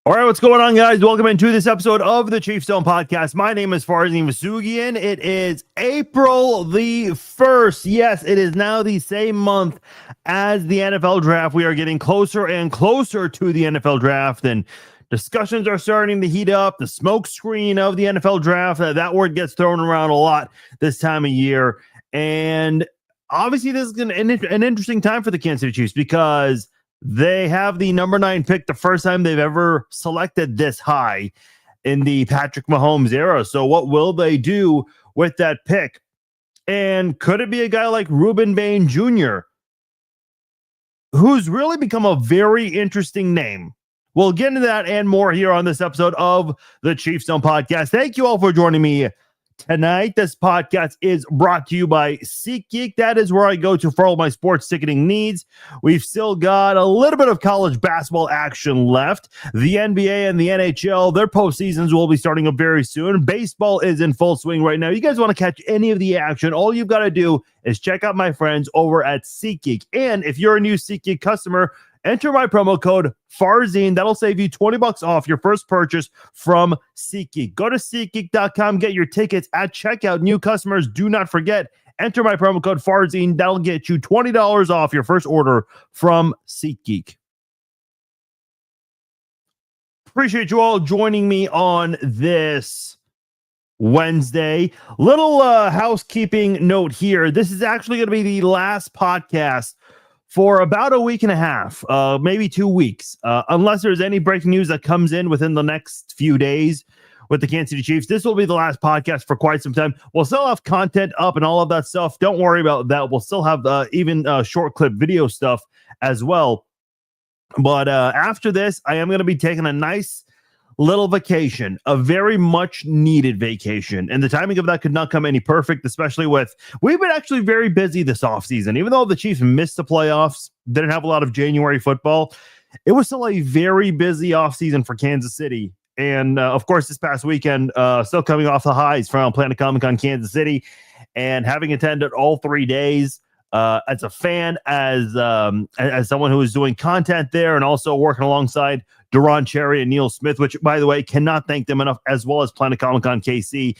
All right, what's going on, guys? Welcome into this episode of the Chiefs Zone Podcast. My name is Farzin Vasugian. It is April the 1st. Yes, it is now the same month as the NFL Draft. We are getting closer and closer to the NFL Draft, and discussions are starting to heat up. The smoke screen of the NFL Draft, that word gets thrown around a lot this time of year. And obviously, this is an interesting time for the Kansas City Chiefs because they have the number 9 pick, the first time they've ever selected this high in the Patrick Mahomes era. So what will they do with that pick? And could it be a guy like Rueben Bain Jr., who's really become a very interesting name? We'll get into that and more here on this episode of the Chiefs Zone Podcast. Thank you all for joining me tonight. This podcast is brought to you by SeatGeek. That is where I go to for all my sports ticketing needs. We've still got a little bit of college basketball action left. The NBA and the NHL, their postseasons will be starting up very soon. Baseball is in full swing right now. You guys want to catch any of the action, all you've got to do is check out my friends over at SeatGeek. And if you're a new SeatGeek customer, enter my promo code Farzin. That'll save you $20 off your first purchase from SeatGeek. Go to SeatGeek.com, get your tickets at checkout. New customers, do not forget, enter my promo code Farzin. That'll get you $20 off your first order from SeatGeek. Appreciate you all joining me on this Wednesday. Little housekeeping note here. This is actually going to be the last podcast for about a week and a half, maybe 2 weeks, unless there's any breaking news that comes in within the next few days with the Kansas City Chiefs. This will be the last podcast for quite some time. We'll still have content up and all of that stuff. Don't worry about that. We'll still have even short clip video stuff as well. But after this, I am going to be taking a nice little vacation, a very much needed vacation. And the timing of that could not come any perfect, especially with, we've been actually very busy this offseason. Even though the Chiefs missed the playoffs, didn't have a lot of January football, it was still a very busy offseason for Kansas City. And of course, this past weekend, still coming off the highs from Planet Comic-Con Kansas City and having attended all 3 days. As a fan, as someone who is doing content there and also working alongside Duron Cherry and Neil Smith, which, by the way, cannot thank them enough, as well as Planet Comic-Con KC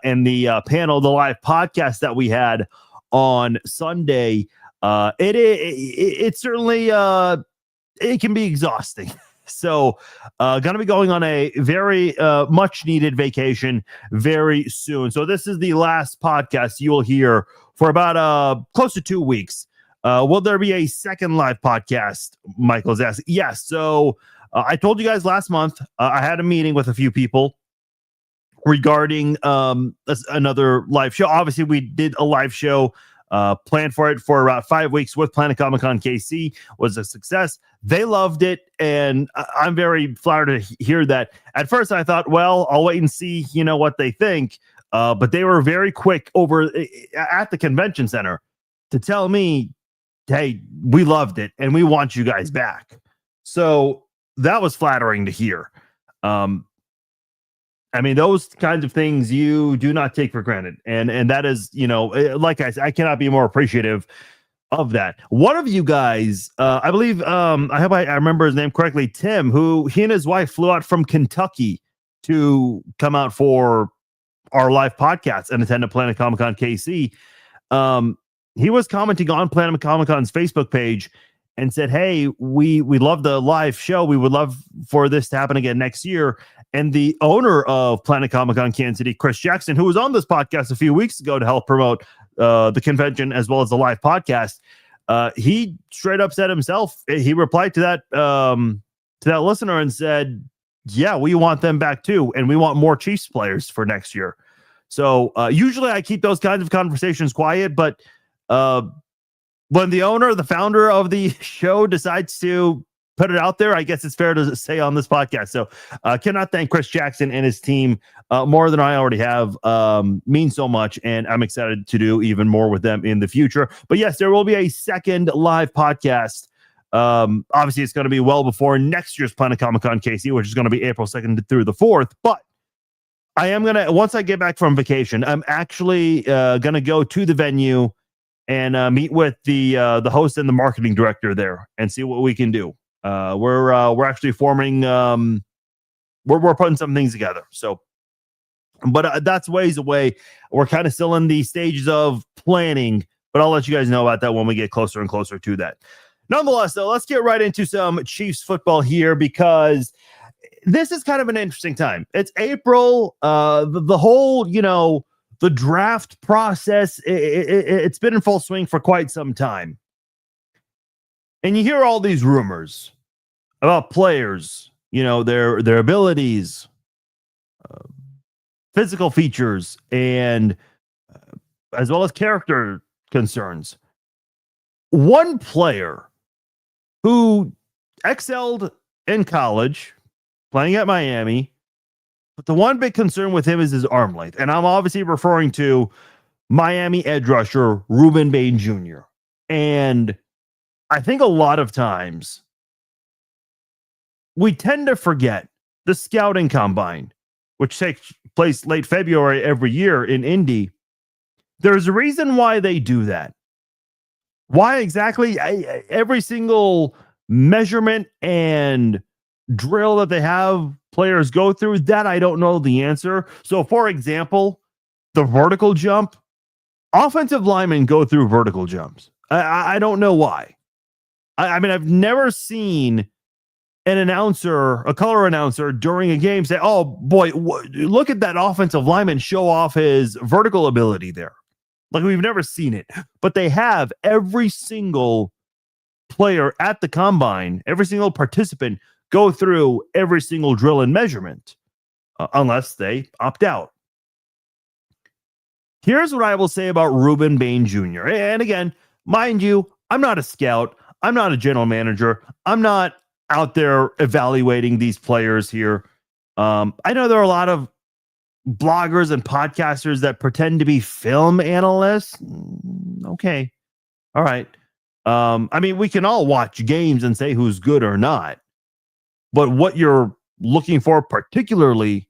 and the panel, the live podcast that we had on Sunday. It certainly it can be exhausting. So going to be going on a very much needed vacation very soon. So this is the last podcast you will hear for about close to 2 weeks. Will there be a second live podcast? Michael's asking. Yes. So I told you guys last month, I had a meeting with a few people regarding another live show. Obviously, we did a live show, planned for it for about 5 weeks with Planet Comic-Con KC. Was a success. They loved it, and I'm very flattered to hear that. At first, I thought, well, I'll wait and see, what they think. But they were very quick over at the convention center to tell me, hey, we loved it, and we want you guys back. So that was flattering to hear. I mean, those kinds of things you do not take for granted. And that is, like I said, I cannot be more appreciative of that. One of you guys, I believe, I hope I remember his name correctly, Tim, who he and his wife flew out from Kentucky to come out for our live podcast and attend a Planet Comic-Con KC. He was commenting on Planet Comic-Con's Facebook page and said, hey, we love the live show. We would love for this to happen again next year. And the owner of Planet Comic-Con Kansas City, Chris Jackson, who was on this podcast a few weeks ago to help promote the convention as well as the live podcast, he straight up said himself, he replied to that listener and said, yeah, we want them back too. And we want more Chiefs players for next year. So usually I keep those kinds of conversations quiet, but when the owner, the founder of the show decides to put it out there, I guess it's fair to say on this podcast. So cannot thank Chris Jackson and his team more than I already have. Means so much, and I'm excited to do even more with them in the future. But yes, there will be a second live podcast. Obviously, it's going to be well before next year's Planet Comic-Con KC, which is going to be April 2nd through the 4th. But I am going to, once I get back from vacation, I'm actually going to go to the venue and meet with the host and the marketing director there and see what we can do. We're actually forming we're putting some things together. So, but that's ways away. We're kind of still in the stages of planning, but I'll let you guys know about that when we get closer and closer to that. Nonetheless, though, let's get right into some Chiefs football here, because this is kind of an interesting time. It's April. The whole, the draft process, it's been in full swing for quite some time. And you hear all these rumors about players, their abilities, physical features, and as well as character concerns. One player who excelled in college, playing at Miami, but the one big concern with him is his arm length. And I'm obviously referring to Miami edge rusher Rueben Bain Jr. And I think a lot of times we tend to forget the scouting combine, which takes place late February every year in Indy. There's a reason why they do that. Why exactly? Every single measurement and drill that they have players go through, that I don't know the answer. So, for example, the vertical jump, offensive linemen go through vertical jumps. I don't know why. I mean, I've never seen a color announcer during a game say, oh boy, look at that offensive lineman show off his vertical ability there. Like, we've never seen it, but they have every single player at the combine, every single participant go through every single drill and measurement, unless they opt out. Here's what I will say about Rueben Bain Jr. And again, mind you, I'm not a scout. I'm not a general manager. I'm not out there evaluating these players here. I know there are a lot of bloggers and podcasters that pretend to be film analysts. Okay. All right. I mean, we can all watch games and say who's good or not, but what you're looking for, particularly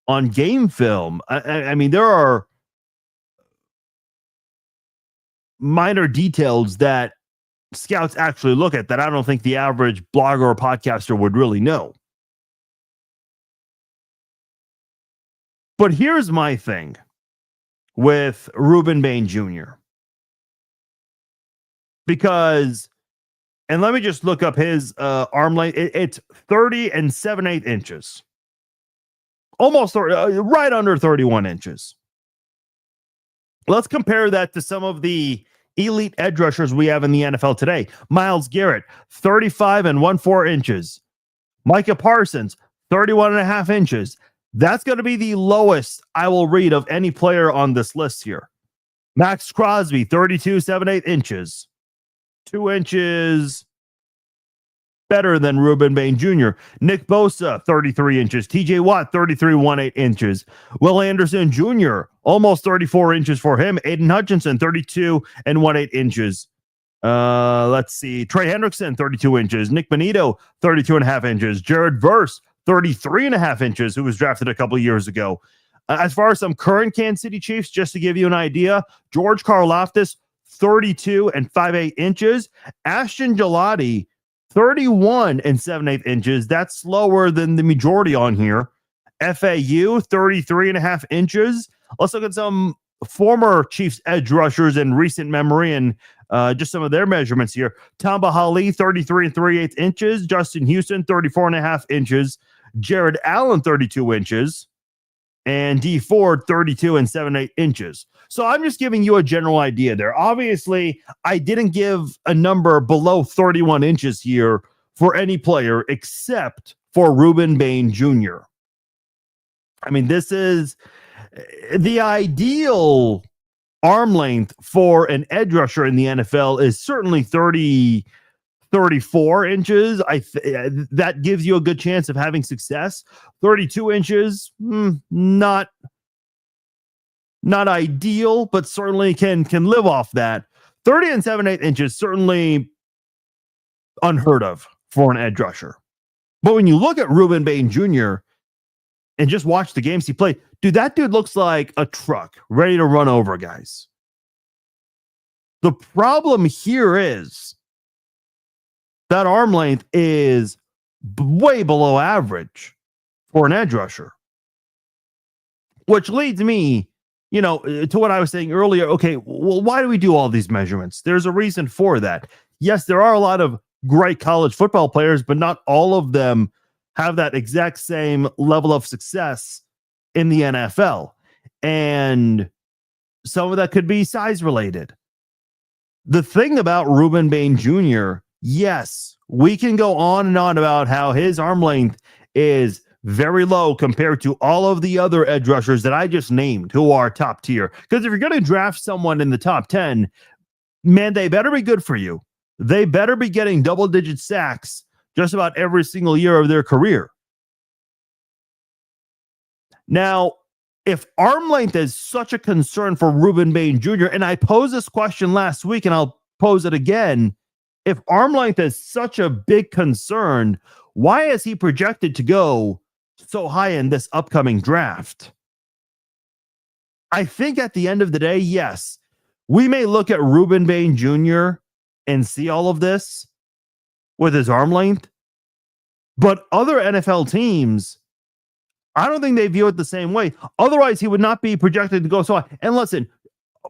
on game film, I mean, there are minor details that scouts actually look at that I don't think the average blogger or podcaster would really know. But here's my thing with Rueben Bain Jr. Because, and let me just look up his arm length. It's 30 and 7/8 inches. Almost 30, right under 31 inches. Let's compare that to some of the elite edge rushers we have in the NFL today. Myles Garrett, 35 and 1/4 inches. Micah Parsons, 31.5 inches. That's going to be the lowest I will read of any player on this list here. Max Crosby, 32 7/8 inches. 2 inches better than Rueben Bain Jr. Nick Bosa, 33 inches. TJ Watt, 33 1/8 inches. Will Anderson Jr., almost 34 inches for him. Aiden Hutchinson, 32 and 1/8 inches. Let's see. Trey Hendrickson, 32 inches. Nick Bonito, 32.5 inches. Jared Verse, 33.5 inches, who was drafted a couple of years ago. As far as some current Kansas City Chiefs, just to give you an idea, George Karlaftis, 32 and 5/8 inches. Ashton Gelati, 31 and 7/8 inches. That's slower than the majority on here. FAU, 33.5 inches. Let's look at some former Chiefs edge rushers in recent memory and just some of their measurements here. Tamba Hali, 33 and 3/8 inches. Justin Houston, 34.5 inches. Jared Allen, 32 inches. And D Ford, 32 and 7/8 inches. So I'm just giving you a general idea there. Obviously, I didn't give a number below 31 inches here for any player except for Rueben Bain Jr. I mean, this is the ideal arm length for an edge rusher in the NFL is certainly 34 inches. That gives you a good chance of having success. 32 inches, not ideal, but certainly can live off that. 30 and 7/8 inches, certainly unheard of for an edge rusher. But when you look at Rueben Bain Jr. and just watch the games he played, dude, that dude looks like a truck ready to run over guys. The problem here is that arm length is way below average for an edge rusher. Which leads me, to what I was saying earlier. Okay, well, why do we do all these measurements? There's a reason for that. Yes, there are a lot of great college football players, but not all of them have that exact same level of success in the NFL. And some of that could be size related. The thing about Rueben Bain Jr., yes, we can go on and on about how his arm length is very low compared to all of the other edge rushers that I just named who are top tier. Because if you're going to draft someone in the top 10, man, they better be good for you. They better be getting double-digit sacks just about every single year of their career. Now, if arm length is such a concern for Rueben Bain Jr., and I posed this question last week and I'll pose it again, if arm length is such a big concern, why is he projected to go so high in this upcoming draft? I think at the end of the day, yes, we may look at Rueben Bain Jr. and see all of this with his arm length, but other NFL teams, I don't think they view it the same way. Otherwise, he would not be projected to go so high. And listen,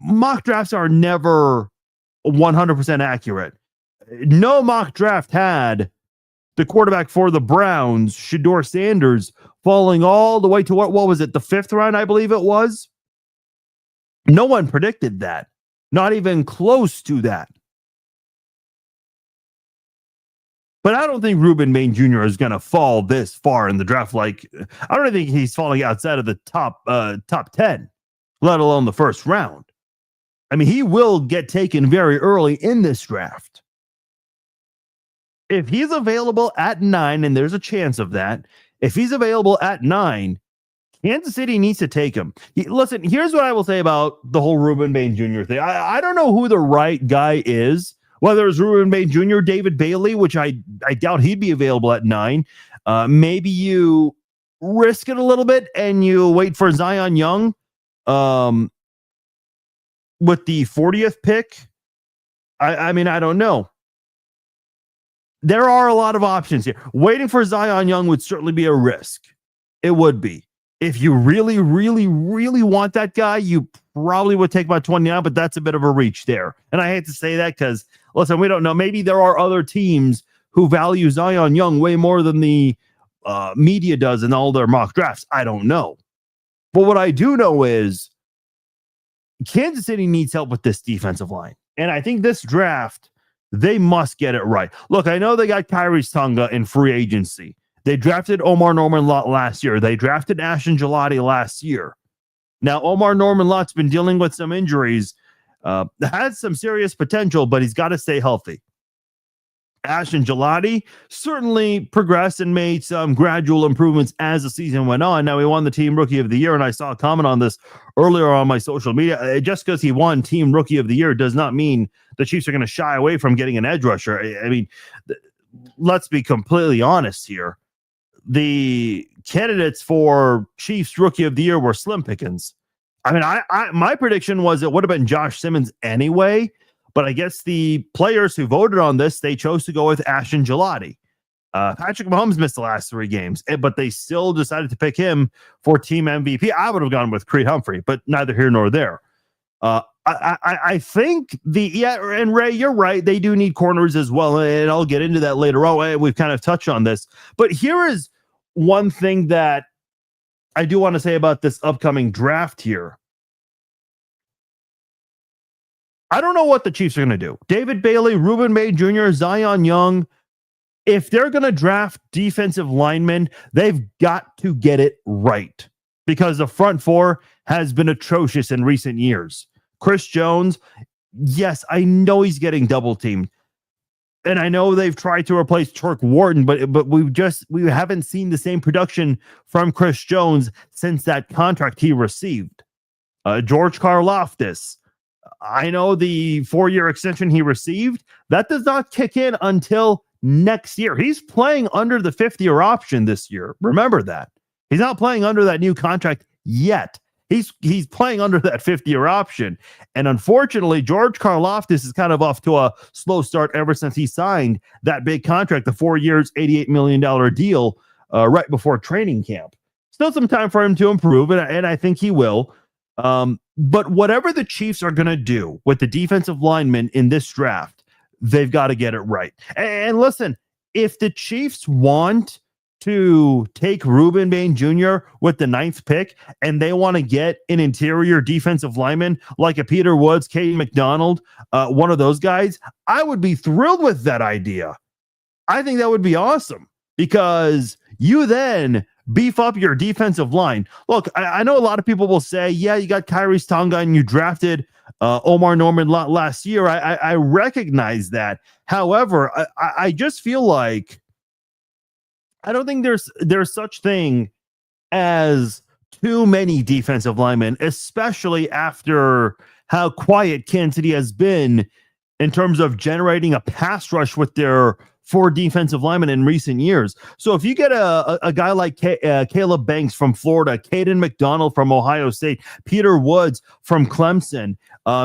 mock drafts are never 100% accurate. No mock draft had the quarterback for the Browns, Shedeur Sanders, falling all the way to what was it, the 5th round, I believe it was? No one predicted that. Not even close to that. But I don't think Rueben Bain Jr. is going to fall this far in the draft. Like, I don't think he's falling outside of the top 10, let alone the first round. I mean, he will get taken very early in this draft. If he's available at 9, and there's a chance of that, if he's available at 9, Kansas City needs to take him. Listen, here's what I will say about the whole Rueben Bain Jr. thing. I don't know who the right guy is. Whether it's Rueben Bain Jr., David Bailey, which I doubt he'd be available at 9. Maybe you risk it a little bit and you wait for Zion Young with the 40th pick. I mean, I don't know. There are a lot of options here. Waiting for Zion Young would certainly be a risk. It would be. If you really, really, really want that guy, you probably would take about 29, but that's a bit of a reach there. And I hate to say that because, listen, we don't know. Maybe there are other teams who value Zion Young way more than the media does in all their mock drafts. I don't know. But what I do know is Kansas City needs help with this defensive line. And I think this draft, they must get it right. Look, I know they got Kyrie Tonga in free agency. They drafted Omar Norman-Lott last year. They drafted Ashton Gelati last year. Now, Omar Norman-Lott's been dealing with some injuries, has some serious potential, but he's got to stay healthy. Ashton Gelati certainly progressed and made some gradual improvements as the season went on. Now, he won the Team Rookie of the Year, and I saw a comment on this earlier on my social media. Just because he won Team Rookie of the Year does not mean the Chiefs are going to shy away from getting an edge rusher. I mean, let's be completely honest here. The candidates for Chiefs Rookie of the Year were slim pickings. I mean, my prediction was it would have been Josh Simmons anyway, but I guess the players who voted on this, they chose to go with Ashton Gelati. Patrick Mahomes missed the last 3 games, but they still decided to pick him for team MVP. I would have gone with Creed Humphrey, but neither here nor there. I think and Ray, you're right. They do need corners as well, and I'll get into that later on. We've kind of touched on this, but here is one thing that I do want to say about this upcoming draft here. I don't know what the Chiefs are going to do. David Bailey, Rueben Bain Jr., Zion Young, if they're going to draft defensive linemen, they've got to get it right because the front 4 has been atrocious in recent years. Chris Jones, yes, I know he's getting double teamed. And I know they've tried to replace Turk Wharton, but we haven't seen the same production from Chris Jones since that contract he received. George Karlaftis, I know the 4-year extension he received, that does not kick in until next year. He's playing under the 5th-year option this year. Remember that. He's not playing under that new contract yet. He's playing under that 5th-year option. And unfortunately, George Karlaftis is kind of off to a slow start ever since he signed that big contract, the 4 years, $88 million deal right before training camp. Still some time for him to improve, and I think he will. But whatever the Chiefs are going to do with the defensive linemen in this draft, they've got to get it right. And listen, if the Chiefs want to take Rueben Bain Jr. with the 9th pick and they want to get an interior defensive lineman like a Peter Woods, Caden McDonald, one of those guys, I would be thrilled with that idea. I think that would be awesome because you then beef up your defensive line. Look, I know a lot of people will say, yeah, you got Kyrie's Tonga and you drafted Omar Norman last year. I recognize that. However, I just feel like I don't think there's such thing as too many defensive linemen, especially after how quiet Kansas City has been in terms of generating a pass rush with their 4 defensive linemen in recent years. So if you get a guy like Caleb Banks from Florida, Caden McDonald from Ohio State, Peter Woods from Clemson,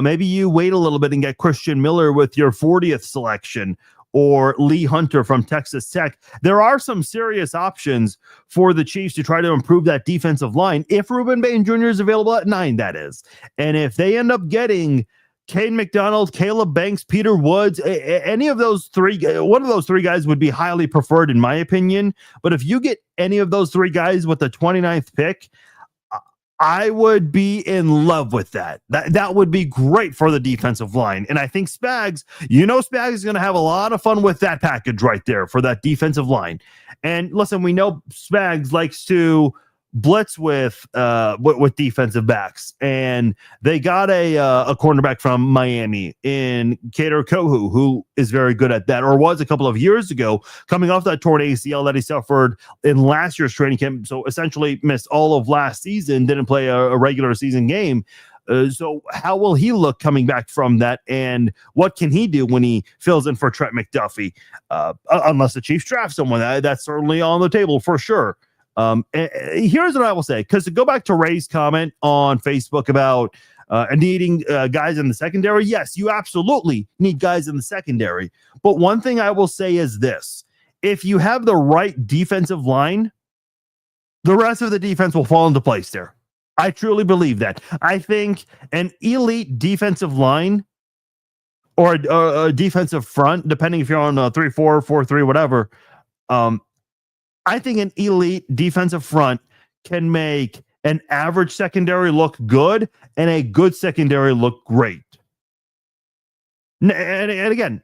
maybe you wait a little bit and get Christian Miller with your 40th selection, or Lee Hunter from Texas Tech. There are some serious options for the Chiefs to try to improve that defensive line if Rueben Bain Jr. is available at 9, that is. And if they end up getting Caden McDonald, Caleb Banks, Peter Woods, any of those 3, one of those 3 guys would be highly preferred in my opinion. But if you get any of those 3 guys with the 29th pick, I would be in love with that. That would be great for the defensive line. And I think Spags is going to have a lot of fun with that package right there for that defensive line. And listen, we know Spags likes to blitz with defensive backs, and they got a cornerback from Miami in Kader Kohu, who is very good at that, or was a couple of years ago, coming off that torn ACL that he suffered in last year's training camp. So essentially missed all of last season, didn't play a regular season game. So how will he look coming back from that, and what can he do when he fills in for Trent McDuffie? Unless the Chiefs draft someone, that's certainly on the table for sure. Here's what I will say, because to go back to Ray's comment on Facebook about needing guys in the secondary, yes, you absolutely need guys in the secondary. But one thing I will say is this: if you have the right defensive line, the rest of the defense will fall into place there. I truly believe that. I think an elite defensive line or a defensive front, depending if you're on a 3-4, 4-3, whatever, I think an elite defensive front can make an average secondary look good and a good secondary look great. And again,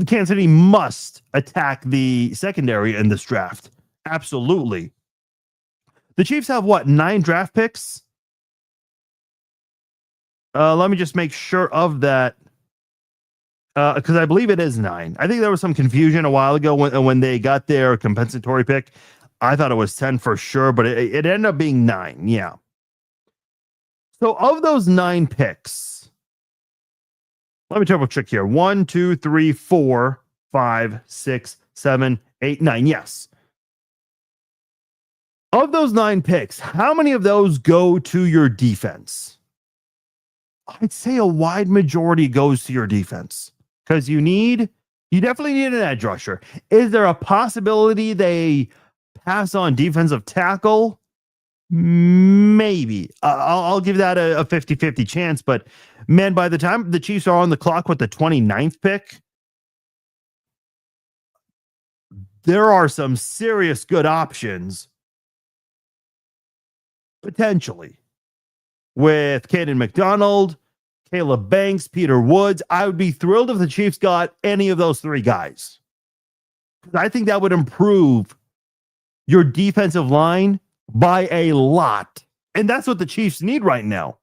Kansas City must attack the secondary in this draft. Absolutely. The Chiefs have 9 draft picks? Let me just make sure of that. Because I believe it is 9. I think there was some confusion a while ago when they got their compensatory pick. I thought it was 10 for sure, but it ended up being 9. Yeah. So of those 9 picks, let me double check here. 1, 2, 3, 4, 5, 6, 7, 8, 9. Yes. Of those 9 picks, how many of those go to your defense? I'd say a wide majority goes to your defense. Because you definitely need an edge rusher. Is there a possibility they pass on defensive tackle? Maybe. I'll give that a 50-50 chance. But, man, by the time the Chiefs are on the clock with the 29th pick, there are some serious good options, potentially, with Caden McDonald, Caleb Banks, Peter Woods. I would be thrilled if the Chiefs got any of those 3 guys. I think that would improve your defensive line by a lot. And that's what the Chiefs need right now.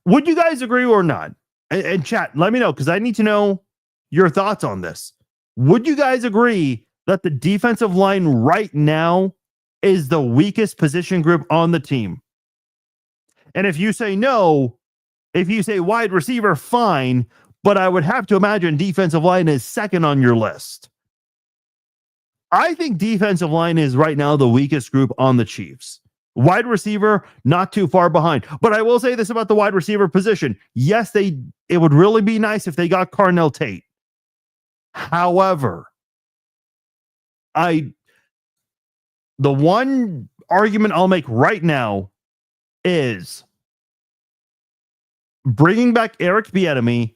Would you guys agree or not? And chat, let me know, because I need to know your thoughts on this. Would you guys agree that the defensive line right now is the weakest position group on the team? And if you say no, if you say wide receiver, fine, but I would have to imagine defensive line is second on your list. I think defensive line is right now the weakest group on the Chiefs. Wide receiver, not too far behind. But I will say this about the wide receiver position. Yes, it would really be nice if they got Carnell Tate. However, The one argument I'll make right now is bringing back Eric Bieniemy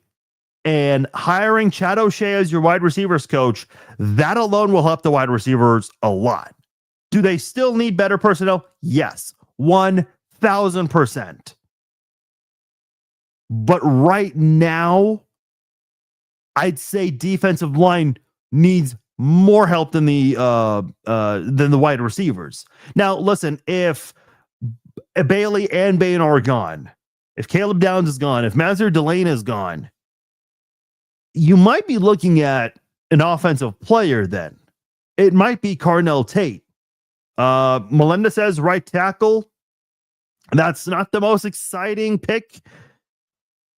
and hiring Chad O'Shea as your wide receivers coach. That alone will help the wide receivers a lot. Do they still need better personnel? Yes, 1,000%. But right now, I'd say defensive line needs more help than the wide receivers. Now, listen, if Bailey and Bain are gone, if Caleb Downs is gone, if Mazur Delane is gone, you might be looking at an offensive player then. It might be Carnell Tate. Melinda says right tackle. That's not the most exciting pick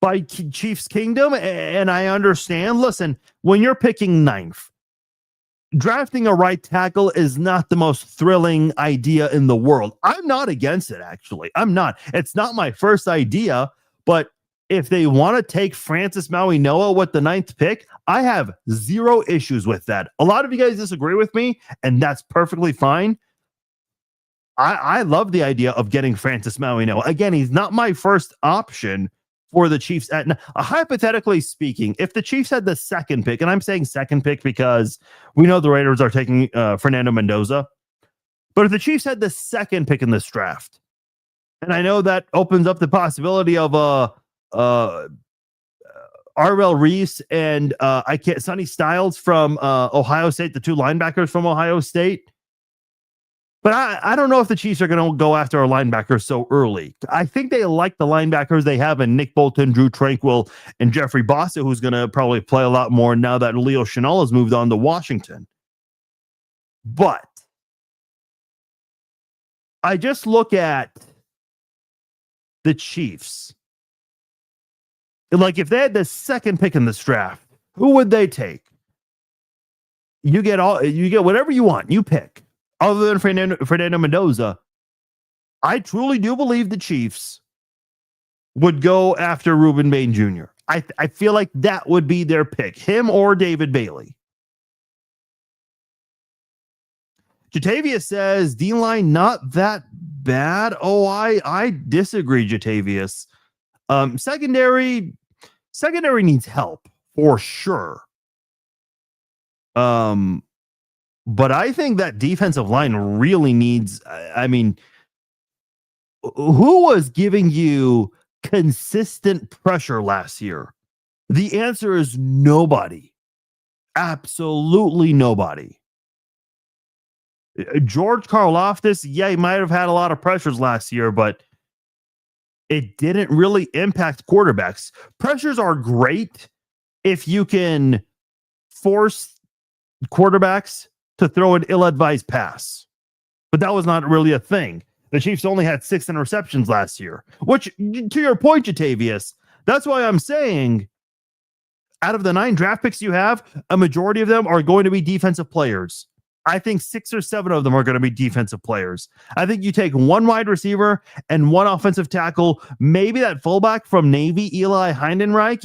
by Chiefs Kingdom, and I understand. Listen, when you're picking ninth, drafting a right tackle is not the most thrilling idea in the world. I'm not against it, actually. I'm not. It's not my first idea, but if they want to take Francis Maui-Noah with the ninth pick, I have zero issues with that. A lot of you guys disagree with me, and that's perfectly fine. I love the idea of getting Francis Maui-Noah. Again, he's not my first option for the Chiefs. Hypothetically speaking, if the Chiefs had the second pick, and I'm saying second pick because we know the Raiders are taking Fernando Mendoza, but if the Chiefs had the second pick in this draft, and I know that opens up the possibility of Arvell Reese and Sonny Styles from Ohio State, the two linebackers from Ohio State. But I don't know if the Chiefs are going to go after our linebackers so early. I think they like the linebackers they have in Nick Bolton, Drew Tranquill, and Jeffrey Bossa, who's going to probably play a lot more now that Leo Chenal has moved on to Washington. But I just look at the Chiefs. Like, if they had the second pick in this draft, who would they take? You get whatever you want. You pick. Other than Fernando Mendoza, I truly do believe the Chiefs would go after Rueben Bain Jr. I feel like that would be their pick, him or David Bailey. Jatavius says, D-line not that bad. Oh, I disagree, Jatavius. Secondary needs help for sure. But I think that defensive line really needs, I mean, who was giving you consistent pressure last year? The answer is nobody. Absolutely nobody. George Karlaftis, yeah, he might have had a lot of pressures last year, but it didn't really impact quarterbacks. Pressures are great if you can force quarterbacks to throw an ill-advised pass. But that was not really a thing. The Chiefs only had 6 interceptions last year, which, to your point, Jatavius, that's why I'm saying out of the 9 draft picks you have, a majority of them are going to be defensive players. I think 6 or 7 of them are going to be defensive players. I think you take one wide receiver and one offensive tackle, maybe that fullback from Navy, Eli Heidenreich,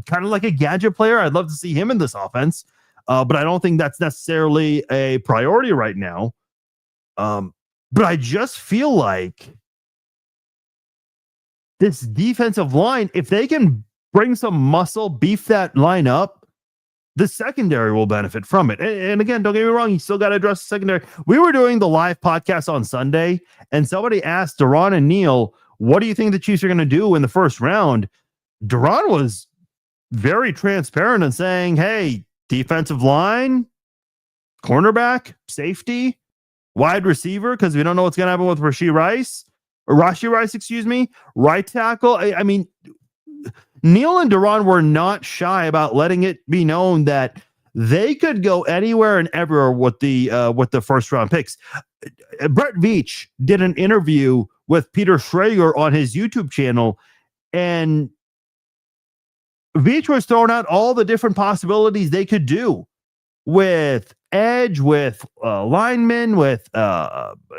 kind of like a gadget player. I'd love to see him in this offense. But I don't think that's necessarily a priority right now. But I just feel like this defensive line, if they can bring some muscle, beef that line up, the secondary will benefit from it. And again, don't get me wrong, you still got to address the secondary. We were doing the live podcast on Sunday, and somebody asked Duran and Neil, what do you think the Chiefs are going to do in the first round? Duran was very transparent in saying, hey, defensive line, cornerback, safety, wide receiver, because we don't know what's going to happen with Rashee Rice, right tackle. I mean, Neil and Duran were not shy about letting it be known that they could go anywhere and everywhere with the first round picks. Brett Veach did an interview with Peter Schrager on his YouTube channel, and Veach was throwing out all the different possibilities they could do with edge, with linemen, with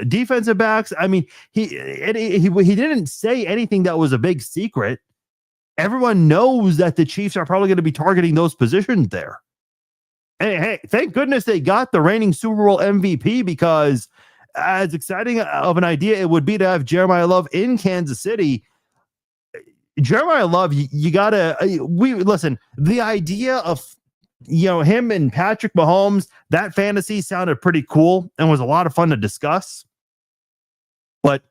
defensive backs. I mean, he didn't say anything that was a big secret. Everyone knows that the Chiefs are probably going to be targeting those positions there. Hey, thank goodness they got the reigning Super Bowl MVP, because as exciting of an idea it would be to have Jeremiah Love in Kansas City. Jeremiah Love, you gotta listen. The idea of him and Patrick Mahomes, that fantasy sounded pretty cool and was a lot of fun to discuss. But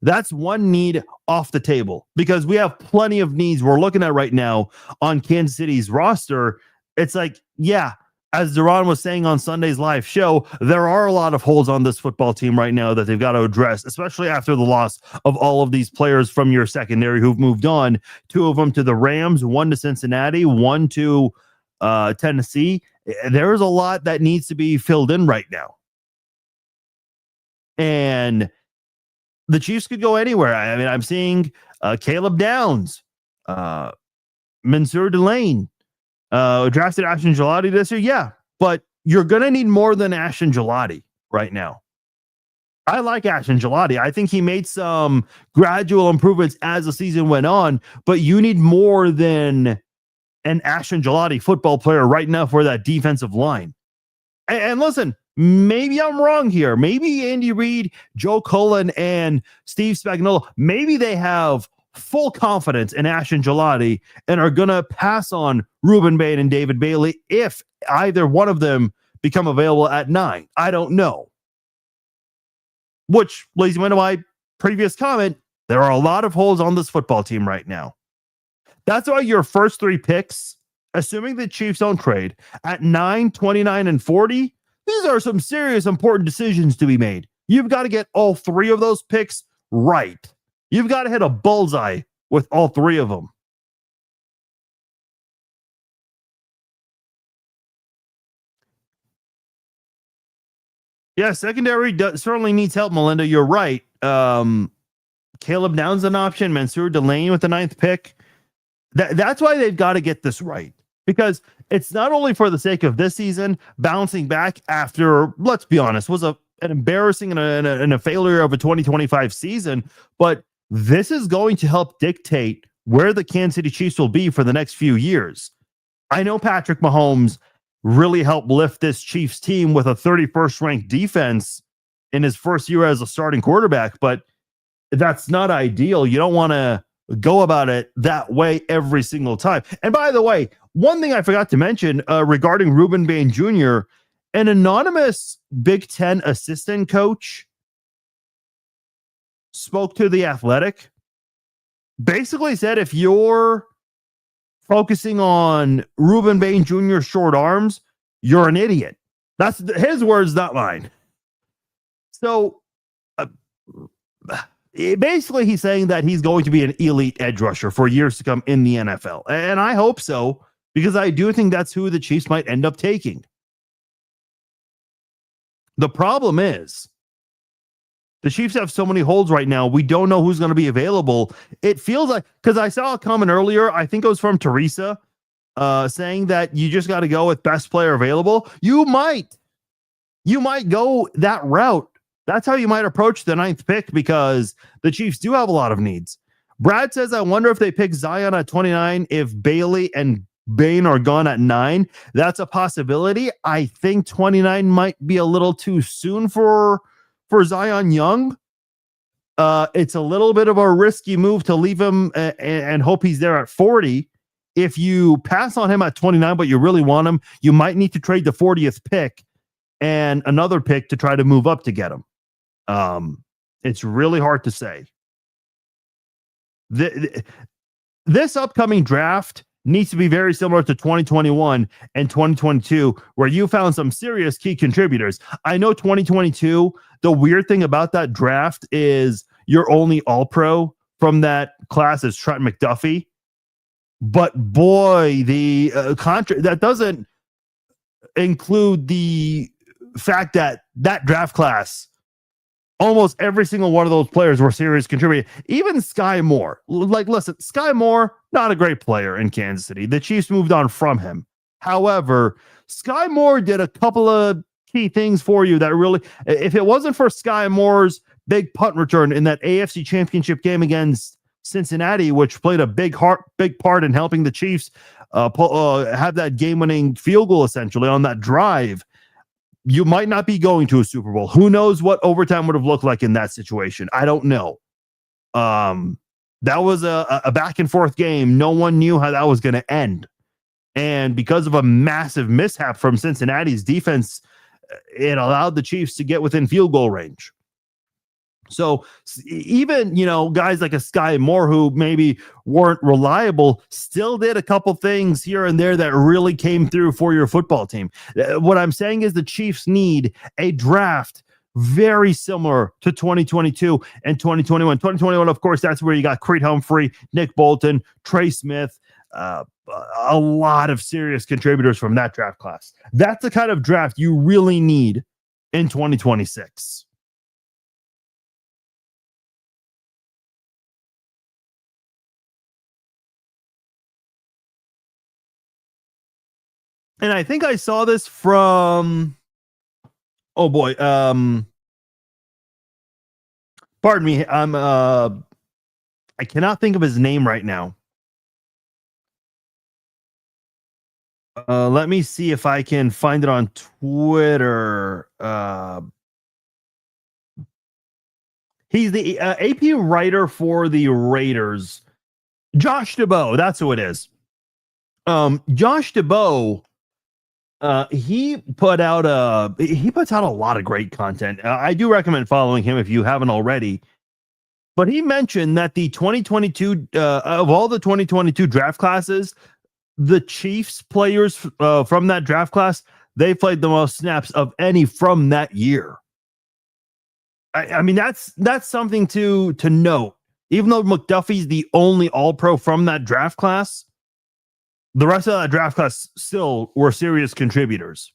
that's one need off the table, because we have plenty of needs we're looking at right now on Kansas City's roster. It's like, yeah, as Duran was saying on Sunday's live show, there are a lot of holes on this football team right now that they've got to address, especially after the loss of all of these players from your secondary who've moved on. 2 of them to the Rams, 1 to Cincinnati, 1 to Tennessee. There is a lot that needs to be filled in right now. And the Chiefs could go anywhere. I mean, I'm seeing Caleb Downs, Mansour Delane, drafted Ashton Gelati this year. Yeah, but you're going to need more than Ashton Gelati right now. I like Ashton Gelati. I think he made some gradual improvements as the season went on, but you need more than an Ashton Gelati football player right now for that defensive line. And listen, maybe I'm wrong here. Maybe Andy Reid, Joe Cullen, and Steve Spagnuolo, maybe they have full confidence in Ashton Gelati and are going to pass on Rueben Bain and David Bailey if either one of them become available at 9. I don't know. Which leads me into my previous comment. There are a lot of holes on this football team right now. That's why your first 3 picks, assuming the Chiefs don't trade, at 9, 29, and 40, these are some serious important decisions to be made. You've got to get all 3 of those picks right. You've got to hit a bullseye with all 3 of them. Yeah, secondary certainly needs help, Melinda. You're right. Caleb Downs an option, Mansour Delane with the 9th pick. That's why they've got to get this right, because it's not only for the sake of this season, bouncing back after, let's be honest, was an embarrassing and a failure of a 2025 season, but this is going to help dictate where the Kansas City Chiefs will be for the next few years. I know Patrick Mahomes really helped lift this Chiefs team with a 31st ranked defense in his first year as a starting quarterback, but that's not ideal. You don't want to go about it that way every single time. And by the way, one thing I forgot to mention regarding Rueben Bain Jr., an anonymous Big Ten assistant coach spoke to The Athletic, basically said if you're focusing on Rueben Bain Jr. short arms, you're an idiot. That's his words, not mine. So basically, he's saying that he's going to be an elite edge rusher for years to come in the NFL. And I hope so, because I do think that's who the Chiefs might end up taking. The problem is the Chiefs have so many holes right now. We don't know who's going to be available. It feels like, because I saw a comment earlier, I think it was from Teresa, saying that you just got to go with best player available. You might go that route. That's how you might approach the 9th pick, because the Chiefs do have a lot of needs. Brad says, I wonder if they pick Zion at 29 if Bailey and Bain are gone at 9. That's a possibility. I think 29 might be a little too soon for Zion Young. It's a little bit of a risky move to leave him and hope he's there at 40. If you pass on him at 29, but you really want him, you might need to trade the 40th pick and another pick to try to move up to get him. It's really hard to say. This upcoming draft needs to be very similar to 2021 and 2022, where you found some serious key contributors. I know 2022, the weird thing about that draft is your only all-pro from that class is Trent McDuffie. But boy, the contract that doesn't include the fact that draft class, almost every single one of those players were serious contributors. Even Sky Moore. Like, listen, Sky Moore, not a great player in Kansas City. The Chiefs moved on from him. However, Sky Moore did a couple of key things for you that really, if it wasn't for Sky Moore's big punt return in that AFC Championship game against Cincinnati, which played a big part in helping the Chiefs have that game-winning field goal essentially on that drive, you might not be going to a Super Bowl. Who knows what overtime would have looked like in that situation? I don't know. That was a back and forth game. No one knew how that was going to end. And because of a massive mishap from Cincinnati's defense, it allowed the Chiefs to get within field goal range. So even, guys like a Sky Moore who maybe weren't reliable still did a couple things here and there that really came through for your football team. What I'm saying is the Chiefs need a draft very similar to 2022 and 2021. 2021, of course, that's where you got Creed Humphrey, Nick Bolton, Trey Smith, a lot of serious contributors from that draft class. That's the kind of draft you really need in 2026. And I think I saw this from, oh boy, pardon me, I cannot think of his name right now. Let me see if I can find it on Twitter. He's the AP writer for the Raiders. Josh DeBow, that's who it is. Josh DeBow, he puts out a lot of great content. I do recommend following him if you haven't already. But he mentioned that the 2022 of all the 2022 draft classes, the Chiefs players from that draft class, they played the most snaps of any from that year. I mean, that's something to note. Even though McDuffie's the only All-Pro from that draft class, the rest of that draft class still were serious contributors.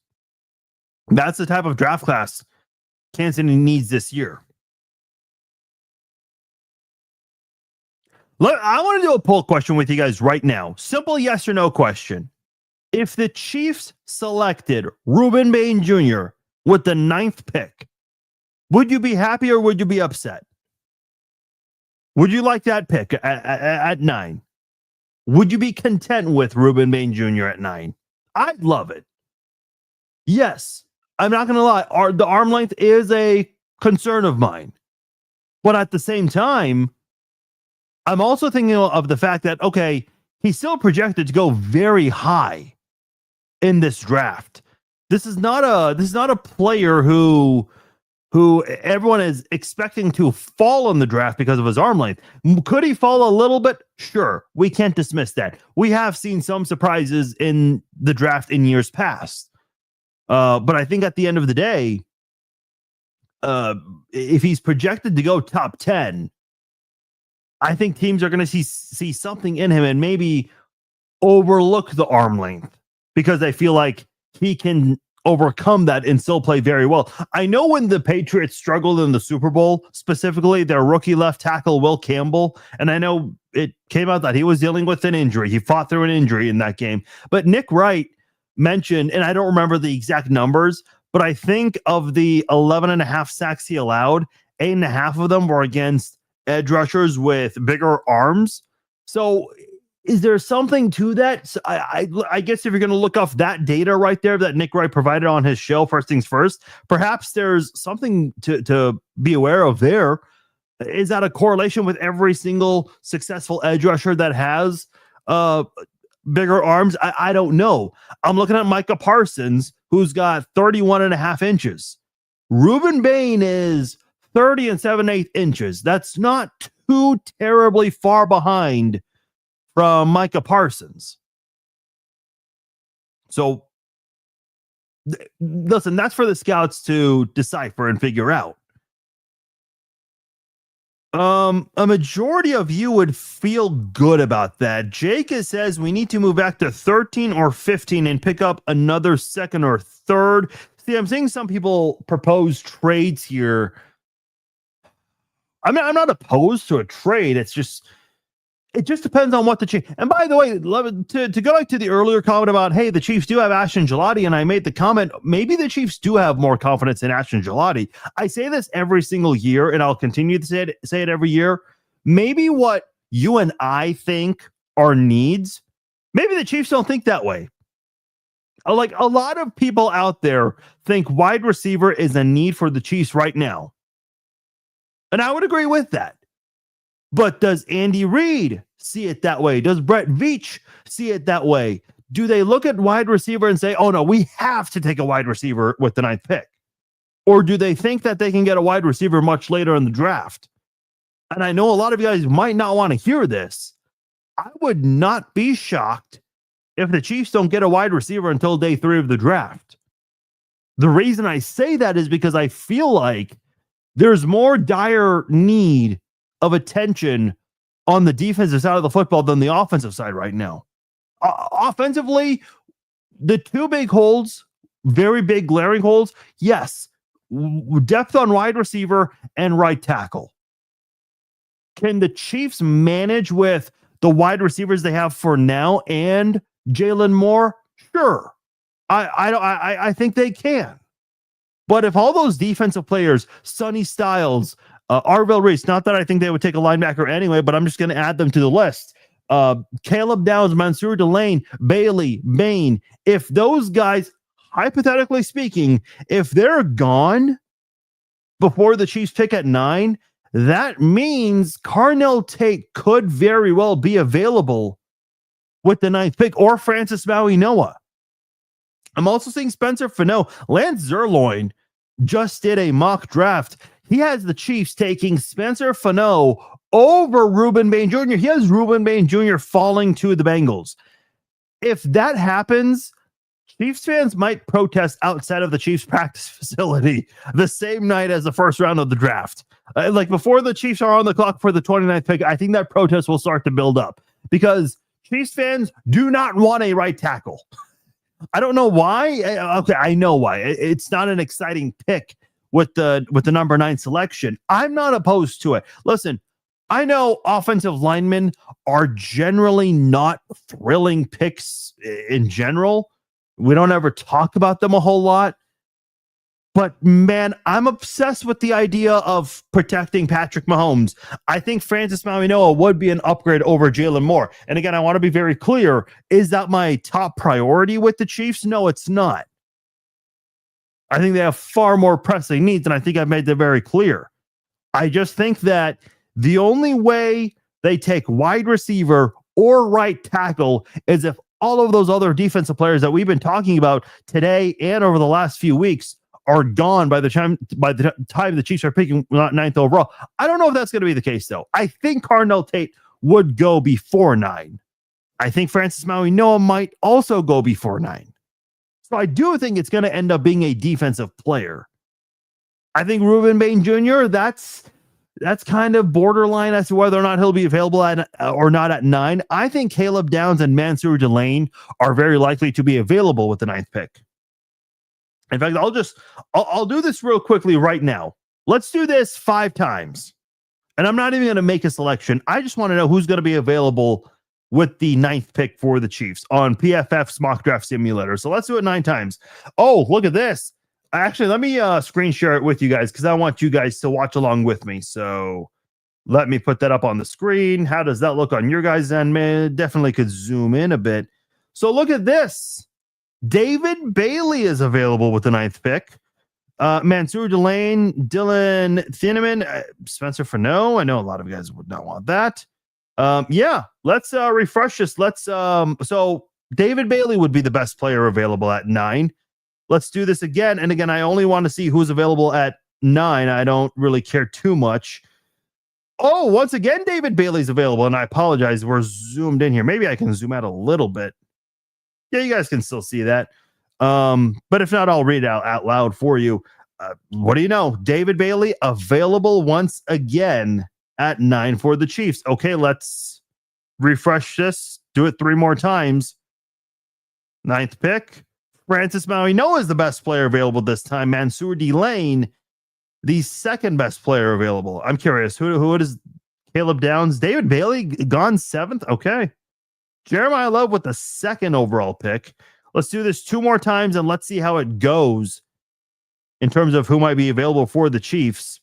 That's the type of draft class Kansas City needs this year. I want to do a poll question with you guys right now. Simple yes or no question. If the Chiefs selected Rueben Bain Jr. with the 9th pick, would you be happy or would you be upset? Would you like that pick at 9? Would you be content with Rueben Bain Jr. at 9? I'd love it. Yes, I'm not going to lie. The arm length is a concern of mine. But at the same time, I'm also thinking of the fact that, okay, he's still projected to go very high in this draft. This is not a player who everyone is expecting to fall in the draft because of his arm length. Could he fall a little bit? Sure. We can't dismiss that. We have seen some surprises in the draft in years past. But I think at the end of the day, if he's projected to go top 10, I think teams are going to see something in him and maybe overlook the arm length because they feel like he can overcome that and still play very well. I know when the Patriots struggled in the Super Bowl, specifically their rookie left tackle, Will Campbell, and I know it came out that he was dealing with an injury. He fought through an injury in that game. But Nick Wright mentioned, and I don't remember the exact numbers, but I think of the 11.5 sacks he allowed, 8.5 of them were against edge rushers with bigger arms. So is there something to that? So I guess if you're going to look off that data right there that Nick Wright provided on his show, First Things First, perhaps there's something to be aware of there. Is that a correlation with every single successful edge rusher that has bigger arms? I don't know. I'm looking at Micah Parsons, who's got 31.5 inches. Rueben Bain is 30 7/8 inches. That's not too terribly far behind from Micah Parsons. So, listen, that's for the scouts to decipher and figure out. A majority of you would feel good about that. Jake says we need to move back to 13 or 15 and pick up another second or third. See, I'm seeing some people propose trades here. I mean, I'm not opposed to a trade. It just depends on what the Chiefs. And by the way, to go back to the earlier comment about, hey, the Chiefs do have Ashton Gelati, and I made the comment, maybe the Chiefs do have more confidence in Ashton Gelati. I say this every single year, and I'll continue to say it every year. Maybe what you and I think are needs, maybe the Chiefs don't think that way. Like a lot of people out there think wide receiver is a need for the Chiefs right now. And I would agree with that. But does Andy Reid see it that way? Does Brett Veach see it that way? Do they look at wide receiver and say, oh no, we have to take a wide receiver with the 9th pick? Or do they think that they can get a wide receiver much later in the draft? And I know a lot of you guys might not want to hear this. I would not be shocked if the Chiefs don't get a wide receiver until day 3 of the draft. The reason I say that is because I feel like there's more dire need of attention on the defensive side of the football than the offensive side right now. Offensively, the two big holes, very big glaring holes, yes, depth on wide receiver and right tackle. Can the Chiefs manage with the wide receivers they have for now and Jalen Moore? Sure. I think they can. But if all those defensive players, Sonny Styles, Arvell Reese, not that I think they would take a linebacker anyway, but I'm just going to add them to the list. Caleb Downs, Mansour Delane, Bailey, Bain. If those guys, hypothetically speaking, if they're gone before the Chiefs pick at 9, that means Carnell Tate could very well be available with the 9th pick, or Francis Maui Noah. I'm also seeing Spencer Fano. Lance Zerloin just did a mock draft. He has the Chiefs taking Spencer Fano over Rueben Bain Jr. He has Rueben Bain Jr. falling to the Bengals. If that happens, Chiefs fans might protest outside of the Chiefs practice facility the same night as the first round of the draft. Like before the Chiefs are on the clock for the 29th pick, I think that protest will start to build up because Chiefs fans do not want a right tackle. I don't know why. Okay, I know why. It's not an exciting pick with the number 9 selection. I'm not opposed to it. Listen, I know offensive linemen are generally not thrilling picks in general. We don't ever talk about them a whole lot. But man, I'm obsessed with the idea of protecting Patrick Mahomes. I think Francis Mauigoa would be an upgrade over Jalen Moore. And again, I want to be very clear. Is that my top priority with the Chiefs? No, it's not. I think they have far more pressing needs, and I think I've made that very clear. I just think that the only way they take wide receiver or right tackle is if all of those other defensive players that we've been talking about today and over the last few weeks are gone by the time the Chiefs are picking 9th overall. I don't know if that's going to be the case, though. I think Carnell Tate would go before 9. I think Francis Mauigoa might also go before 9. So I do think it's going to end up being a defensive player. I think Rueben Bain Jr., that's kind of borderline as to whether or not he'll be available at or not at 9. I think Caleb Downs and Mansour Delane are very likely to be available with the 9th pick. In fact, I'll do this real quickly right now. Let's do this 5 times. And I'm not even going to make a selection. I just want to know who's going to be available with the 9th pick for the Chiefs on PFF's mock draft simulator. So let's do it 9 times. Oh, look at this. Actually, let me screen share it with you guys because I want you guys to watch along with me. So let me put that up on the screen. How does that look on your guys' end? Man, definitely could zoom in a bit. So look at this. David Bailey is available with the 9th pick. Mansour Delane, Dylan Thieneman, Spencer Fano. I know a lot of you guys would not want that. Yeah, let's refresh this. So David Bailey would be the best player available at 9. Let's do this again. And again, I only want to see who's available at 9. I don't really care too much. Oh, once again, David Bailey's available. And I apologize. We're zoomed in here. Maybe I can zoom out a little bit. Yeah, you guys can still see that. But if not, I'll read it out loud for you. What do you know? David Bailey available once again at 9 for the Chiefs. Okay, let's refresh this. Do it 3 more times. 9th pick. Francis Mauigoa is the best player available this time. Mansour Delane, the second best player available. I'm curious. Who is Caleb Downs? David Bailey gone 7th. Okay. Jeremiah Love with the 2nd overall pick. Let's do this 2 more times and let's see how it goes in terms of who might be available for the Chiefs.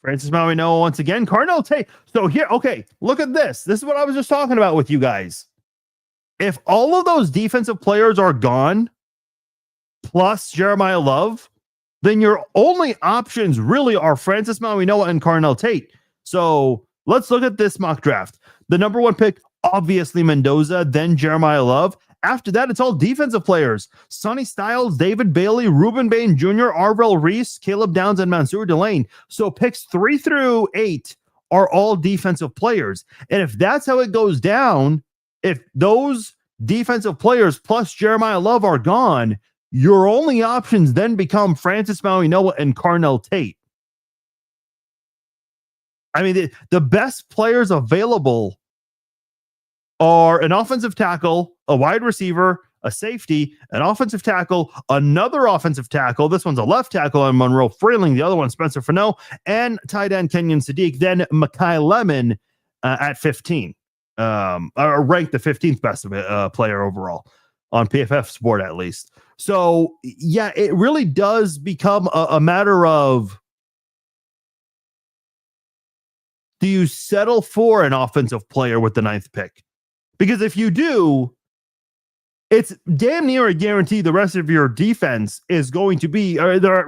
Francis Maui Noah once again. Carnell Tate. So here, okay, look at this. This is what I was just talking about with you guys. If all of those defensive players are gone, plus Jeremiah Love, then your only options really are Francis Maui Noah and Carnell Tate. So let's look at this mock draft. The number one pick, obviously Mendoza, then Jeremiah Love. After that, it's all defensive players. Sonny Styles, David Bailey, Rueben Bain Jr., Arvell Reese, Caleb Downs, and Mansour Delane. So picks 3 through 8 are all defensive players. And if that's how it goes down, if those defensive players plus Jeremiah Love are gone, your only options then become Francis Maui Noah and Carnell Tate. I mean, the best players available are an offensive tackle, a wide receiver, a safety, an offensive tackle, another offensive tackle. This one's a left tackle on Monroe Freeling. The other one, Spencer Fano, and tight end Kenyon Sadiq. Then Makai Lemon at 15, ranked the 15th best player overall on PFF Sport, at least. So, yeah, it really does become a matter of, do you settle for an offensive player with the 9th pick? Because if you do, it's damn near a guarantee the rest of your defense is going to be, or the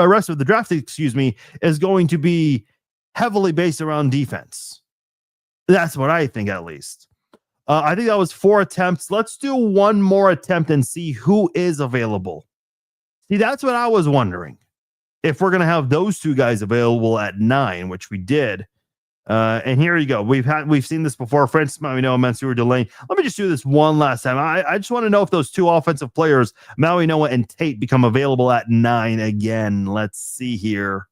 rest of the draft, is going to be heavily based around defense. That's what I think, at least. I think that was 4 attempts. Let's do one more attempt and see who is available. See, that's what I was wondering. If we're going to have those two guys available at 9, which we did. And here you go. We've seen this before. Francis Maui Noah, Mansour Delane. Let me just do this one last time. I just want to know if those two offensive players, Maui Noah and Tate, become available at 9 again. Let's see here.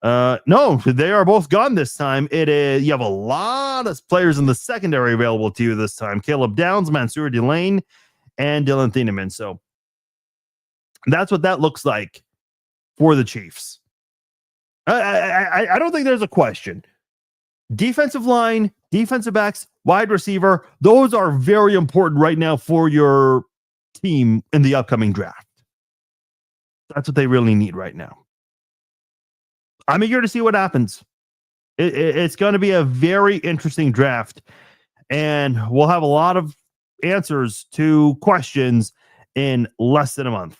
No, they are both gone this time. You have a lot of players in the secondary available to you this time. Caleb Downs, Mansour Delane, and Dylan Thieneman. So that's what that looks like for the Chiefs. I don't think there's a question. Defensive line, defensive backs, wide receiver, those are very important right now for your team in the upcoming draft. That's what they really need right now. I'm eager to see what happens. It's going to be a very interesting draft, and we'll have a lot of answers to questions in less than a month.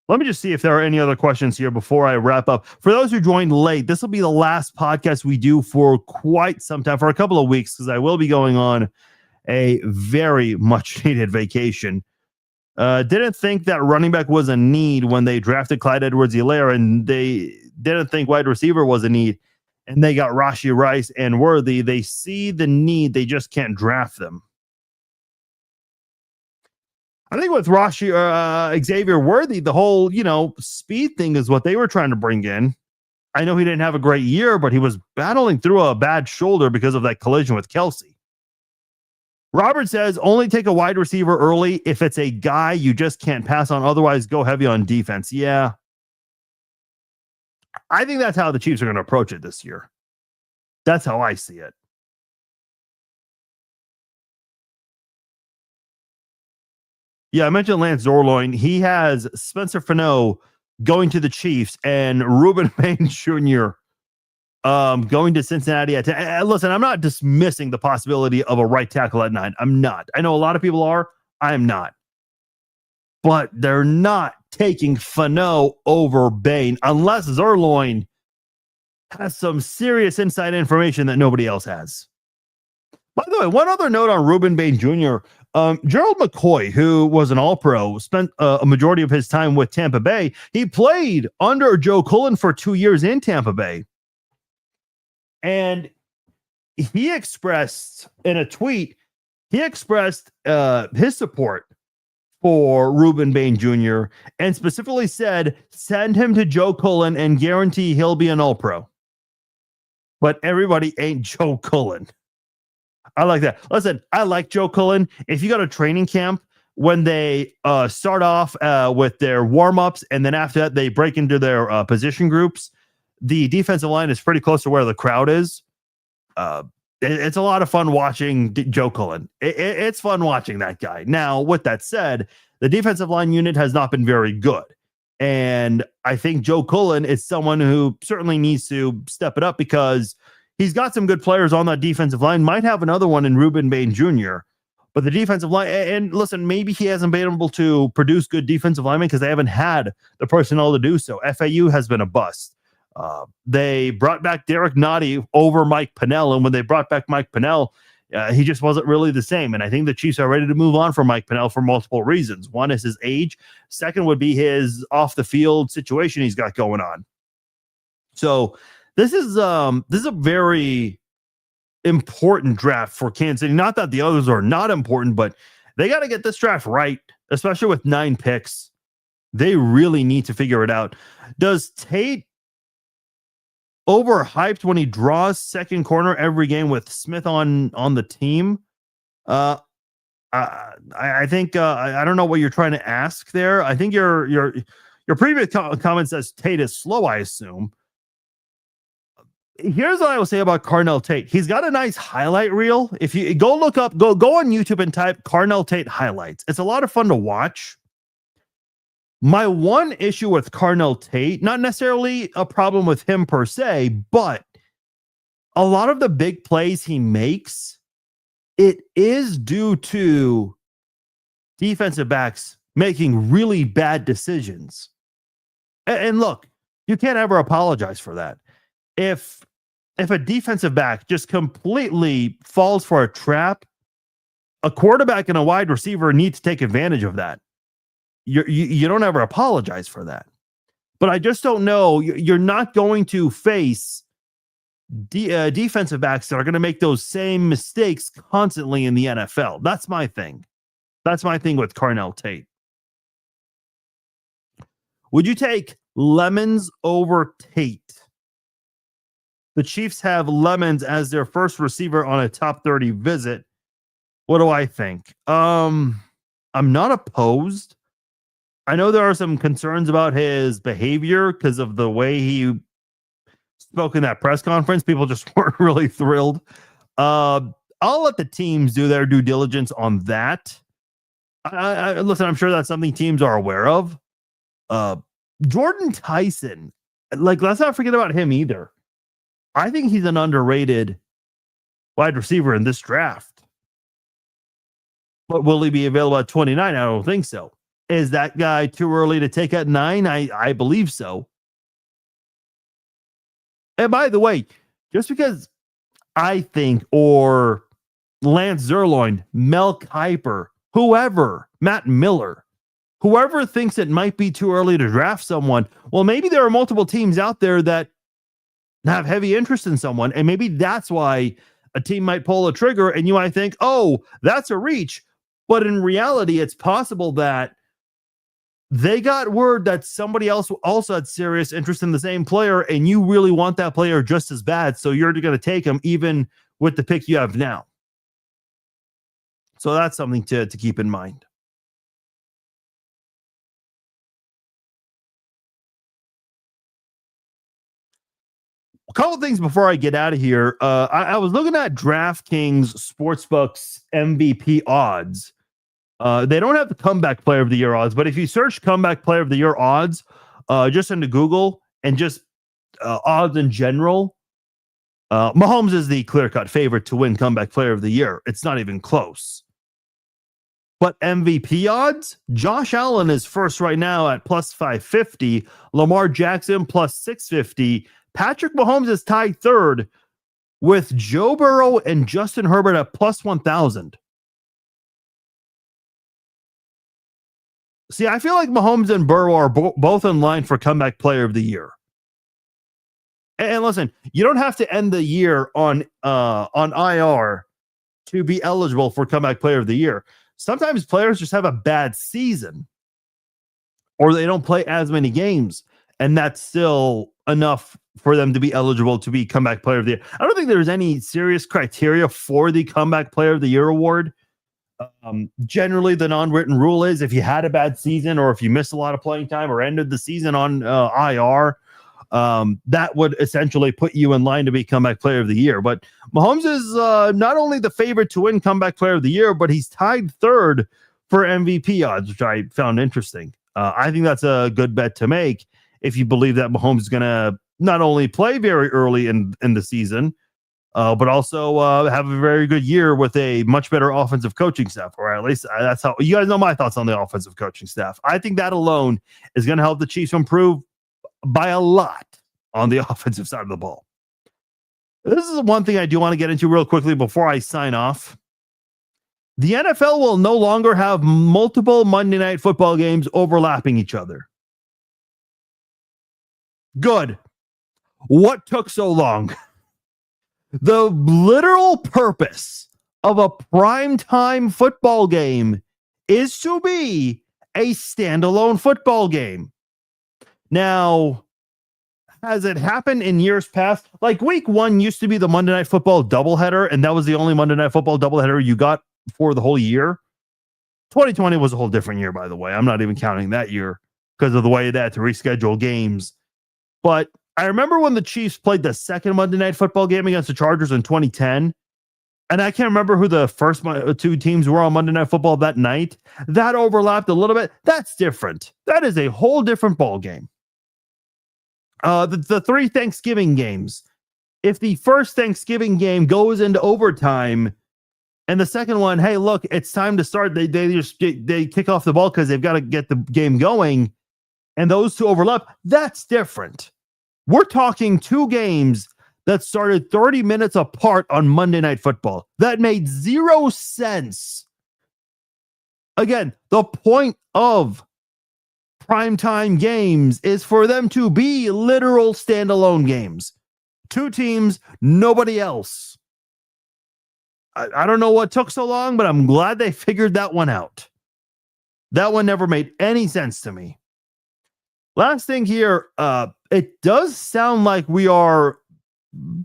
Let me just see if there are any other questions here before I wrap up. For those who joined late, this will be the last podcast we do for quite some time, for a couple of weeks, because I will be going on a very much needed vacation. Didn't think that running back was a need when they drafted Clyde Edwards-Helaire, and they didn't think wide receiver was a need, and they got Rashee Rice and Worthy. They see the need, they just can't draft them. I think with Xavier Worthy, the whole, speed thing is what they were trying to bring in. I know he didn't have a great year, but he was battling through a bad shoulder because of that collision with Kelsey. Robert says, only take a wide receiver early if it's a guy you just can't pass on. Otherwise, go heavy on defense. Yeah. I think that's how the Chiefs are going to approach it this year. That's how I see it. Yeah, I mentioned Lance Zorloin. He has Spencer Fano going to the Chiefs and Rueben Bain Jr. Going to Cincinnati at 10. Listen, I'm not dismissing the possibility of a right tackle at 9. I'm not. I know a lot of people are. I'm not. But they're not taking Fano over Bain unless Zorloin has some serious inside information that nobody else has. By the way, one other note on Rueben Bain Jr. Gerald McCoy, who was an All-Pro, spent a majority of his time with Tampa Bay. He played under Joe Cullen for 2 years in Tampa Bay. And he expressed in a tweet, his support for Rueben Bain Jr. and specifically said, send him to Joe Cullen and guarantee he'll be an All-Pro. But everybody ain't Joe Cullen. I like that. Listen, I like Joe Cullen. If you go to training camp, when they start off with their warm-ups, and then after that they break into their position groups, the defensive line is pretty close to where the crowd is. It's a lot of fun watching Joe Cullen. It's fun watching that guy. Now, with that said, the defensive line unit has not been very good. And I think Joe Cullen is someone who certainly needs to step it up because he's got some good players on that defensive line. Might have another one in Rueben Bain Jr. But the defensive line, and listen, maybe he hasn't been able to produce good defensive linemen because they haven't had the personnel to do so. FAU has been a bust. They brought back Derek Nottie over Mike Pennell, and when they brought back Mike Pennell, he just wasn't really the same. And I think the Chiefs are ready to move on from Mike Pennell for multiple reasons. One is his age. Second would be his off-the-field situation he's got going on. So this is a very important draft for Kansas City. Not that the others are not important, but they got to get this draft right, especially with 9 picks. They really need to figure it out. Does Tate overhyped when he draws second corner every game with Smith on the team? I think I don't know what you're trying to ask there. I think your previous comment says Tate is slow, I assume. Here's what I will say about Carnell Tate. He's got a nice highlight reel. If you go on YouTube and type Carnell Tate highlights, it's a lot of fun to watch. My one issue with Carnell Tate, not necessarily a problem with him per se, but a lot of the big plays he makes, it is due to defensive backs making really bad decisions. And look, you can't ever apologize for that. If a defensive back just completely falls for a trap, a quarterback and a wide receiver need to take advantage of that. You don't ever apologize for that. But I just don't know. You're not going to face defensive backs that are going to make those same mistakes constantly in the NFL. That's my thing. That's my thing with Carnell Tate. Would you take Lemons over Tate? The Chiefs have Lemons as their first receiver on a top 30 visit. What do I think? I'm not opposed. I know there are some concerns about his behavior because of the way he spoke in that press conference. People just weren't really thrilled. I'll let the teams do their due diligence on that. Listen, I'm sure that's something teams are aware of. Jordan Tyson, let's not forget about him either. I think he's an underrated wide receiver in this draft. But will he be available at 29? I don't think so. Is that guy too early to take at 9? I believe so. And by the way, just because I think, or Lance Zerloin, Mel Kiper, whoever, Matt Miller, whoever thinks it might be too early to draft someone, well, maybe there are multiple teams out there that have heavy interest in someone, and maybe that's why a team might pull a trigger and you might think, oh, that's a reach. But in reality, it's possible that they got word that somebody else also had serious interest in the same player, and you really want that player just as bad, so you're going to take him even with the pick you have now. So that's something to keep in mind. A couple things before I get out of here. I was looking at DraftKings Sportsbook's MVP odds. They don't have the comeback player of the year odds, but if you search comeback player of the year odds, just into Google and just odds in general, Mahomes is the clear-cut favorite to win comeback player of the year. It's not even close. But MVP odds, Josh Allen is first right now at plus 550, Lamar Jackson plus 650, Patrick Mahomes is tied third with Joe Burrow and Justin Herbert at plus 1,000. See, I feel like Mahomes and Burrow are both in line for comeback player of the year. And listen, you don't have to end the year on IR to be eligible for comeback player of the year. Sometimes players just have a bad season or they don't play as many games, and that's still enough for them to be eligible to be comeback player of the year. I don't think there's any serious criteria for the comeback player of the year award. Generally, the non-written rule is if you had a bad season or if you missed a lot of playing time or ended the season on IR, that would essentially put you in line to be comeback player of the year. But Mahomes is not only the favorite to win comeback player of the year, but he's tied third for MVP odds, which I found interesting. I think that's a good bet to make if you believe that Mahomes is going to not only play very early in the season, but also have a very good year with a much better offensive coaching staff, or at least that's how you guys know my thoughts on the offensive coaching staff. I think that alone is going to help the Chiefs improve by a lot on the offensive side of the ball. This is one thing I do want to get into real quickly before I sign off. The NFL will no longer have multiple Monday Night Football games overlapping each other. Good. What took so long? The literal purpose of a primetime football game is to be a standalone football game. Now, has it happened in years past? Like week 1 used to be the Monday Night Football doubleheader, and that was the only Monday Night Football doubleheader you got for the whole year. 2020 was a whole different year, by the way. I'm not even counting that year because of the way they had to reschedule games. But I remember when the Chiefs played the second Monday Night Football game against the Chargers in 2010, and I can't remember who the first 2 teams were on Monday Night Football that night. That overlapped a little bit. That's different. That is a whole different ball game. The 3 Thanksgiving games. If the first Thanksgiving game goes into overtime, and the second one, hey, look, it's time to start. They kick off the ball because they've got to get the game going, and those 2 overlap. That's different. We're talking 2 games that started 30 minutes apart on Monday Night Football. That made 0 sense. Again, the point of primetime games is for them to be literal standalone games. 2 teams, nobody else. I don't know what took so long, but I'm glad they figured that one out. That one never made any sense to me. Last thing here, it does sound like we are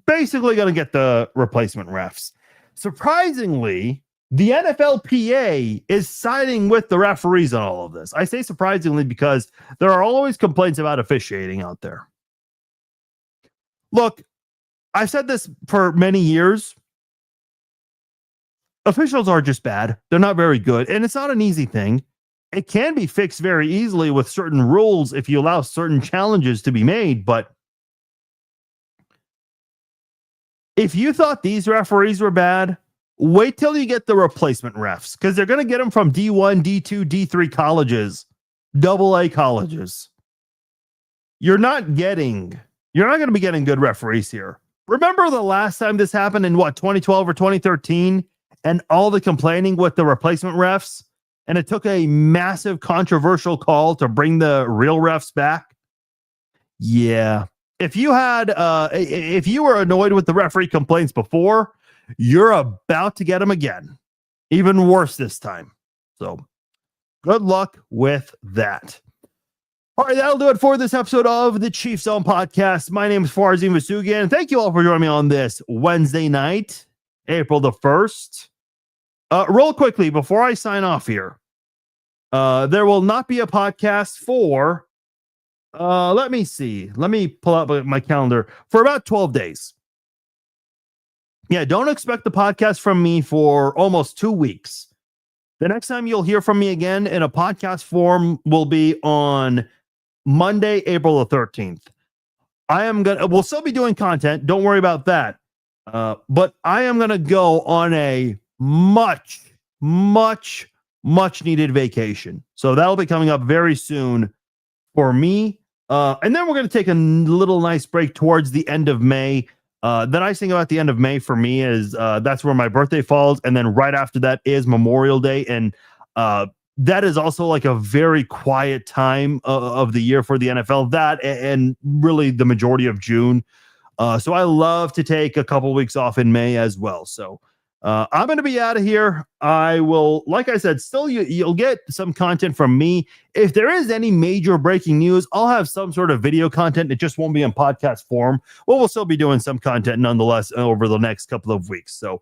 basically going to get the replacement refs. Surprisingly, the NFLPA is siding with the referees on all of this. I say surprisingly because there are always complaints about officiating out there. Look, I've said this for many years. Officials are just bad. They're not very good, and it's not an easy thing. It can be fixed very easily with certain rules if you allow certain challenges to be made, but if you thought these referees were bad, wait till you get the replacement refs, because they're going to get them from D1, D2, D3 colleges, AA colleges. You're not going to be getting good referees here. Remember the last time this happened in 2012 or 2013, and all the complaining with the replacement refs, and it took a massive controversial call to bring the real refs back? Yeah. If you were annoyed with the referee complaints before, you're about to get them again. Even worse this time. So good luck with that. All right, that'll do it for this episode of the Chiefs Zone Podcast. My name is Farzin Vasugian. Thank you all for joining me on this Wednesday night, April the 1st. Real quickly, before I sign off here, there will not be a podcast for, let me see. Let me pull up my calendar for about 12 days. Yeah, don't expect the podcast from me for almost 2 weeks. The next time you'll hear from me again in a podcast form will be on Monday, April the 13th. We'll still be doing content. Don't worry about that. But I am going to go on a much needed vacation. So that'll be coming up very soon for me. And then we're going to take a little nice break towards the end of May. The nice thing about the end of May for me is that's where my birthday falls. And then right after that is Memorial Day. And that is also like a very quiet time of the year for the NFL. That and really the majority of June. So I love to take a couple weeks off in May as well. So I'm going to be out of here. I will, like I said, still you'll get some content from me. If there is any major breaking news, I'll have some sort of video content. It just won't be in podcast form. Well, we'll still be doing some content nonetheless over the next couple of weeks. So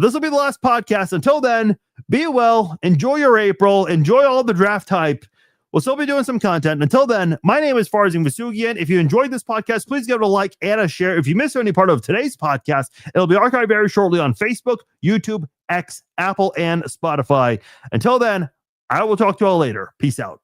this will be the last podcast. Until then, be well, enjoy your April, enjoy all the draft hype. We'll still be doing some content. Until then, my name is Farzin Vasugian. If you enjoyed this podcast, please give it a like and a share. If you missed any part of today's podcast, it'll be archived very shortly on Facebook, YouTube, X, Apple, and Spotify. Until then, I will talk to you all later. Peace out.